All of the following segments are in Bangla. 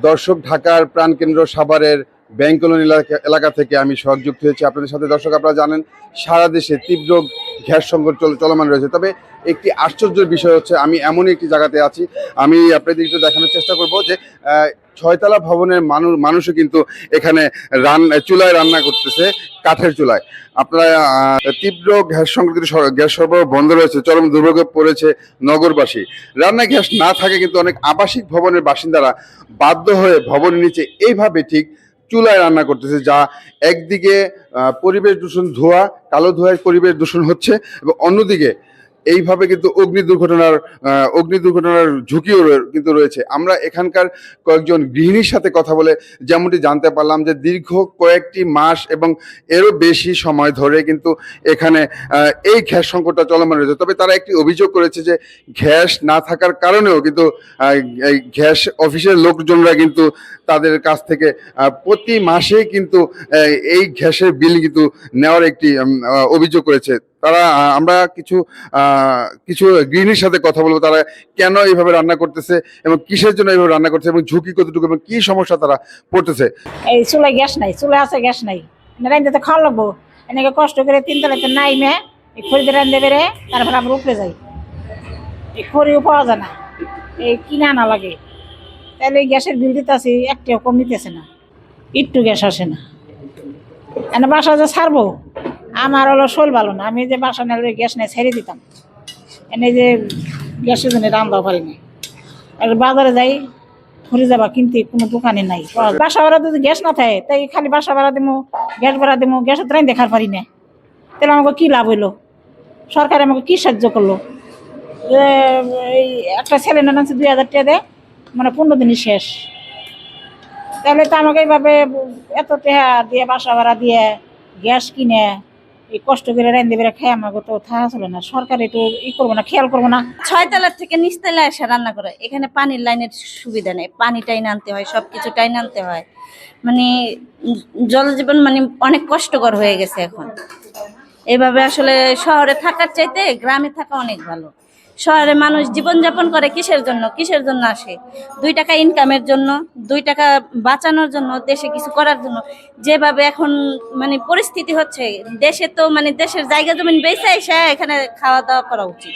দর্শক, ঢাকার প্রাণকেন্দ্র সাভারের ব্যাংক কলোনি এলাকা থেকে আমি সোহাগ যুক্ত হয়েছি আপনাদের সাথে। দর্শক, আপনারা জানেন সারা দেশে তীব্র গ্যাস সংকট চলমান রয়েছে। তবে একটি আশ্চর্যের বিষয় হচ্ছে, আমি এমনই একটি জায়গাতে আছি, আমি আপনাদের একটু দেখানোর চেষ্টা করব যে ছয়তলা ভবনের মানুষও কিন্তু এখানে চুলায় রান্না করতেছে, কাঠের চুলায়। আপনারা তীব্র গ্যাস সংকট, গ্যাস সরবরাহ বন্ধ রয়েছে, চরম দুর্ভোগে পড়েছে নগরবাসী। রান্নায় গ্যাস না থাকে কিন্তু অনেক আবাসিক ভবনের বাসিন্দারা বাধ্য হয়ে ভবনের নিচে এইভাবে ঠিক চুলায় রান্না করতেছে, যা একদিকে পরিবেশ দূষণ, কালো ধোঁয়ায় পরিবেশ দূষণ হচ্ছে, এবং অন্যদিকে এইভাবে কিন্তু অগ্নি দুর্ঘটনার ঝুঁকিও কিন্তু রয়েছে। আমরা এখানকার কয়েকজন গৃহিণীর সাথে কথা বলে যেমনটি জানতে পারলাম যে দীর্ঘ কয়েকটি মাস এবং এরও বেশি সময় ধরে কিন্তু এখানে এই গ্যাস সংকটটা চলমান রয়েছে। তবে তারা একটি অভিযোগ করেছে যে গ্যাস না থাকার কারণেও কিন্তু এই গ্যাস অফিসের লোকজনরা কিন্তু তাদের কাছ থেকে প্রতি মাসে কিন্তু এই গ্যাসের বিল কিন্তু নেওয়ার একটি অভিযোগ করেছে তারা। আমরা কিছু গৃহিণীর সাথে কথা বলবো, তারা কেন এইভাবে রান্না করতেছে এবং কিসের জন্য এইভাবে রান্না করতেছে এবং ঝুঁকি কতটুকু এবং কি সমস্যা তারা পড়তেছে। এই চুলায় গ্যাস নাই, চুলা আছে গ্যাস নাই, রাঁধতে তো খাওয়া লাগবো। এনেকে কষ্ট করে তিনতলাতে নাইমে এই খড়িতে রাঁধতে বেড়ে তারপরে আবার উপরে যাই, এই খড়িও পাওয়া যায় না, এই কিনে আনা লাগে। তাহলে এই গ্যাসের বিল দিতে আসি একটাও কম নিতেছে না, একটু গ্যাস আসে না। এনে বাসা যে ছাড়বো, আমার হলো শোল ভালো না, আমি যে বাসা নিয়ে গ্যাস নিয়ে ছেড়ে দিতাম। এনে যে গ্যাসের জন্য রান্নাও পারি না, আর বাজারে যাই ঘুরে যাবা কিন্তু কোনো দোকানে নাই। বাসা ভাড়া যদি গ্যাস না থাকে তাই খালি বাসা ভাড়া দেবো, গ্যাস ভাড়া দেবো, গ্যাসের ট্রেন দেখার পারি না। তাহলে আমাকে কী লাভ হইলো? সরকার আমাকে কী সাহায্য করলো? যে এই একটা সিলিন্ডার আনছে 2000 টাকা দেয়, মানে 15 দিনই শেষ। তাহলে তো আমাকে এইভাবে এত টাকা দিয়ে বাসা ভাড়া দিয়ে গ্যাস কিনে এই কষ্ট করে রাঁধতে বেড়ে খাই আমাকে তো থাকা চলে না। সরকার একটু করবো না, খেয়াল করবো না। 6 তলার থেকে নিচতলা এসে রান্না করে, এখানে পানির লাইনের সুবিধা নেই, পানিটাই আনতে হয়, সবকিছুটাই আনতে হয়। মানে জলজীবন মানে অনেক কষ্টকর হয়ে গেছে এখন। এইভাবে আসলে শহরে থাকার চাইতে গ্রামে থাকা অনেক ভালো। শহরে মানুষ জীবনযাপন করে কিসের জন্য আসে? 2 টাকা ইনকামের জন্য, 2 টাকা বাঁচানোর জন্য, দেশে কিছু করার জন্য। যেভাবে এখন মানে পরিস্থিতি হচ্ছে দেশে, তো মানে দেশের জায়গা জমিন বেচে এসে এখানে খাওয়া দাওয়া করা উচিত,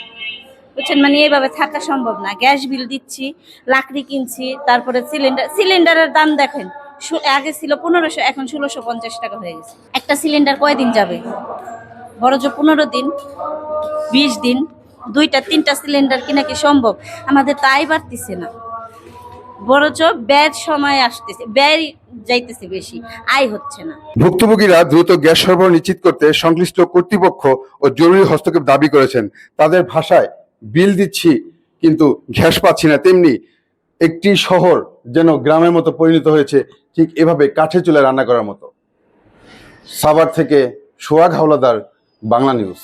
বুঝছেন? মানে এইভাবে থাকা সম্ভব না। গ্যাস বিল দিচ্ছি, লাকড়ি কিনছি, তারপরে সিলিন্ডারের দাম দেখেন, আগে ছিল 1500, এখন 1650 টাকা হয়ে গেছে। একটা সিলিন্ডার কয়দিন যাবে? বড়জোর 15 দিন, 20 দিন। 2টা 3টা সিলিন্ডার কিনা কি সম্ভব? আমাদের তো আয় বাড়তেছে না, বরঞ্চ ব্যয়ের সময় আসতেছে, ব্যয় যাইতেছে বেশি, আয় হচ্ছে না। ভুক্তভোগীরা দ্রুত গ্যাস সরবরাহ নিশ্চিত করতে সংশ্লিষ্ট কর্তৃপক্ষ ও জরুরি হস্তক্ষেপ দাবি করেছেন। তাদের ভাষায়, বিল দিচ্ছি কিন্তু গ্যাস পাচ্ছি না, তেমনি একটি শহর যেন গ্রামের মতো পরিণত হয়েছে, ঠিক এভাবে কাঠের চুলায় রান্না করার মতো। সাভার থেকে সোহাগ হাওলাদার, বাংলা নিউজ।